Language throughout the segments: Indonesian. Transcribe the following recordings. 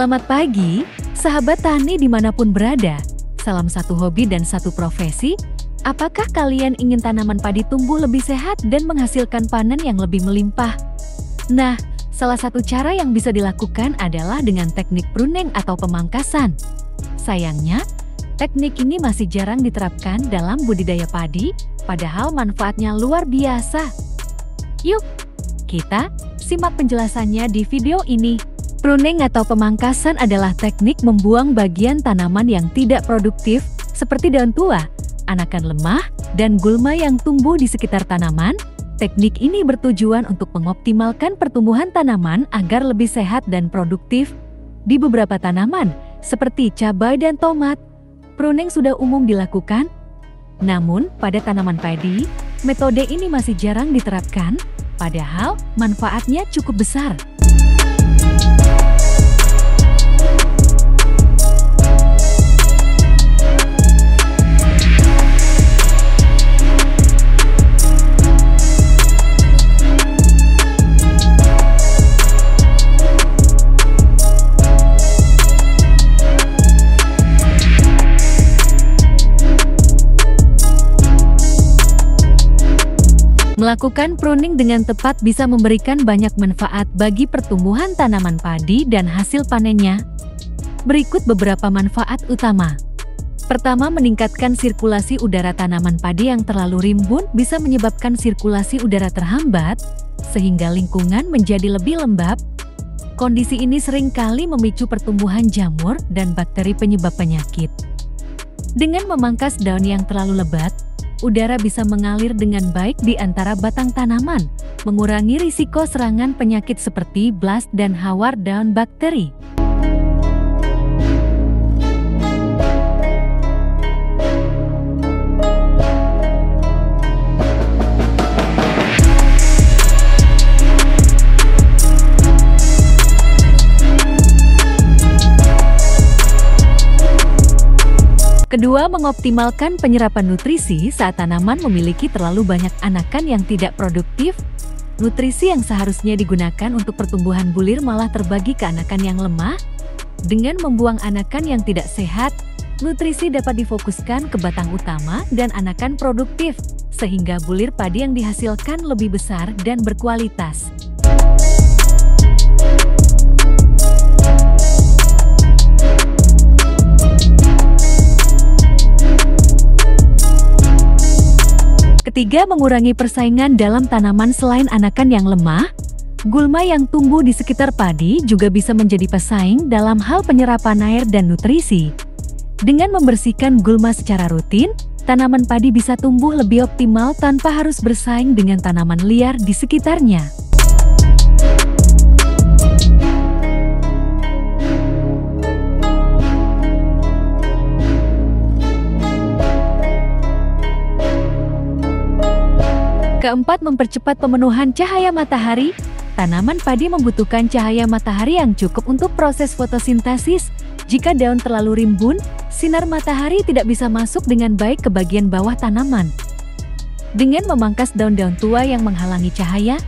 Selamat pagi, sahabat tani dimanapun berada. Salam satu hobi dan satu profesi. Apakah kalian ingin tanaman padi tumbuh lebih sehat dan menghasilkan panen yang lebih melimpah? Nah, salah satu cara yang bisa dilakukan adalah dengan teknik pruning atau pemangkasan. Sayangnya, teknik ini masih jarang diterapkan dalam budidaya padi, padahal manfaatnya luar biasa. Yuk, kita simak penjelasannya di video ini. Pruning atau pemangkasan adalah teknik membuang bagian tanaman yang tidak produktif, seperti daun tua, anakan lemah, dan gulma yang tumbuh di sekitar tanaman. Teknik ini bertujuan untuk mengoptimalkan pertumbuhan tanaman agar lebih sehat dan produktif. Di beberapa tanaman, seperti cabai dan tomat, pruning sudah umum dilakukan. Namun, pada tanaman padi, metode ini masih jarang diterapkan, padahal manfaatnya cukup besar. Melakukan pruning dengan tepat bisa memberikan banyak manfaat bagi pertumbuhan tanaman padi dan hasil panennya. Berikut beberapa manfaat utama. Pertama, meningkatkan sirkulasi udara. Tanaman padi yang terlalu rimbun bisa menyebabkan sirkulasi udara terhambat, sehingga lingkungan menjadi lebih lembab. Kondisi ini seringkali memicu pertumbuhan jamur dan bakteri penyebab penyakit. Dengan memangkas daun yang terlalu lebat, udara bisa mengalir dengan baik di antara batang tanaman, mengurangi risiko serangan penyakit seperti blast dan hawar daun bakteri. Kedua, mengoptimalkan penyerapan nutrisi. Saat tanaman memiliki terlalu banyak anakan yang tidak produktif, nutrisi yang seharusnya digunakan untuk pertumbuhan bulir malah terbagi ke anakan yang lemah. Dengan membuang anakan yang tidak sehat, nutrisi dapat difokuskan ke batang utama dan anakan produktif, sehingga bulir padi yang dihasilkan lebih besar dan berkualitas. Ketiga, mengurangi persaingan dalam tanaman. Selain anakan yang lemah, gulma yang tumbuh di sekitar padi juga bisa menjadi pesaing dalam hal penyerapan air dan nutrisi. Dengan membersihkan gulma secara rutin, tanaman padi bisa tumbuh lebih optimal tanpa harus bersaing dengan tanaman liar di sekitarnya. Keempat, mempercepat pemenuhan cahaya matahari. Tanaman padi membutuhkan cahaya matahari yang cukup untuk proses fotosintesis. Jika daun terlalu rimbun, sinar matahari tidak bisa masuk dengan baik ke bagian bawah tanaman. Dengan memangkas daun-daun tua yang menghalangi cahaya,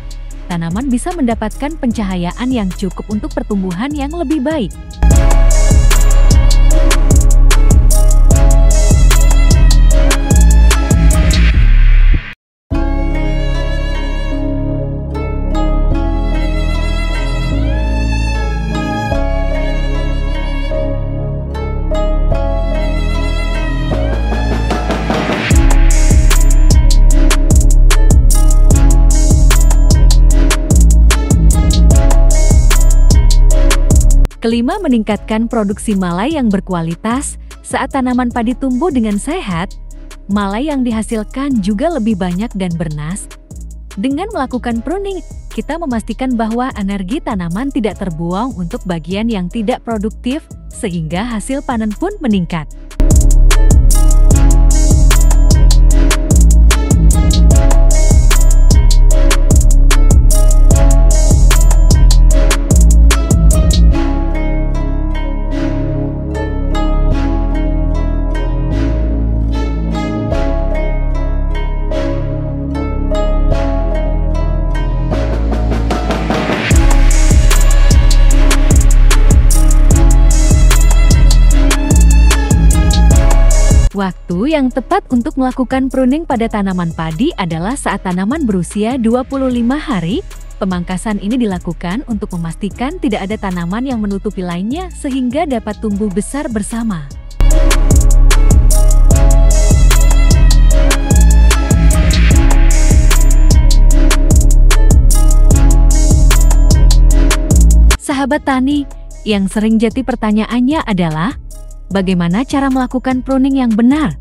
tanaman bisa mendapatkan pencahayaan yang cukup untuk pertumbuhan yang lebih baik. Kelima, meningkatkan produksi malai yang berkualitas. Saat tanaman padi tumbuh dengan sehat, malai yang dihasilkan juga lebih banyak dan bernas. Dengan melakukan pruning, kita memastikan bahwa energi tanaman tidak terbuang untuk bagian yang tidak produktif, sehingga hasil panen pun meningkat. Waktu yang tepat untuk melakukan pruning pada tanaman padi adalah saat tanaman berusia 25 hari. Pemangkasan ini dilakukan untuk memastikan tidak ada tanaman yang menutupi lainnya sehingga dapat tumbuh besar bersama. Sahabat tani, yang sering jadi pertanyaannya adalah, bagaimana cara melakukan pruning yang benar?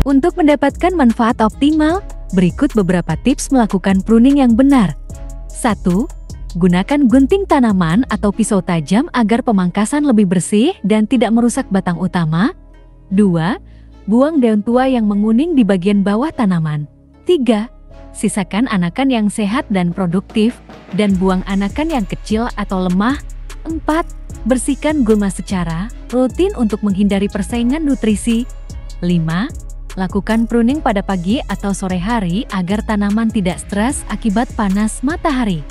Untuk mendapatkan manfaat optimal, berikut beberapa tips melakukan pruning yang benar. 1. Gunakan gunting tanaman atau pisau tajam agar pemangkasan lebih bersih dan tidak merusak batang utama. 2. Buang daun tua yang menguning di bagian bawah tanaman. 3. Sisakan anakan yang sehat dan produktif, dan buang anakan yang kecil atau lemah. 4. Bersihkan gulma secara rutin untuk menghindari persaingan nutrisi. 5. Lakukan pruning pada pagi atau sore hari agar tanaman tidak stres akibat panas matahari.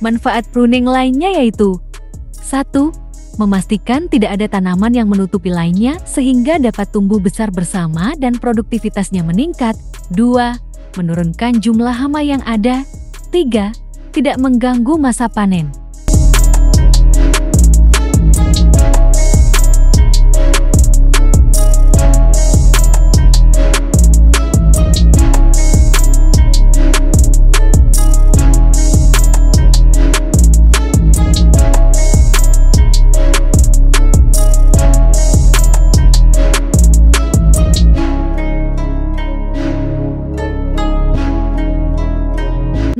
Manfaat pruning lainnya yaitu 1. Memastikan tidak ada tanaman yang menutupi lainnya sehingga dapat tumbuh besar bersama dan produktivitasnya meningkat. 2. Menurunkan jumlah hama yang ada. 3. Tidak mengganggu masa panen.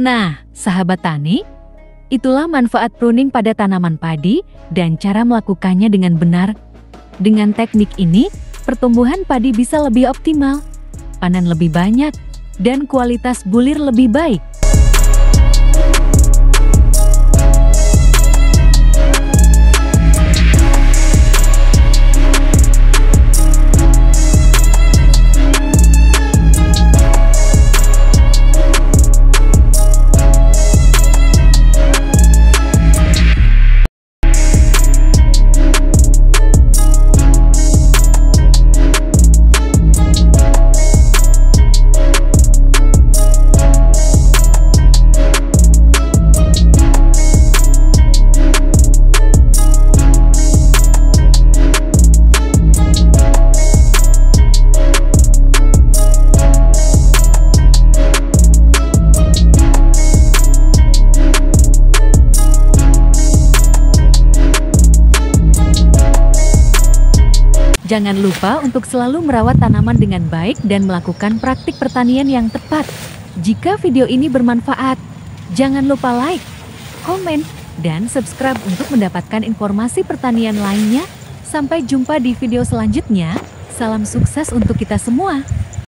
Nah, sahabat tani, itulah manfaat pruning pada tanaman padi dan cara melakukannya dengan benar. Dengan teknik ini, pertumbuhan padi bisa lebih optimal, panen lebih banyak, dan kualitas bulir lebih baik. Jangan lupa untuk selalu merawat tanaman dengan baik dan melakukan praktik pertanian yang tepat. Jika video ini bermanfaat, jangan lupa like, komen, dan subscribe untuk mendapatkan informasi pertanian lainnya. Sampai jumpa di video selanjutnya. Salam sukses untuk kita semua.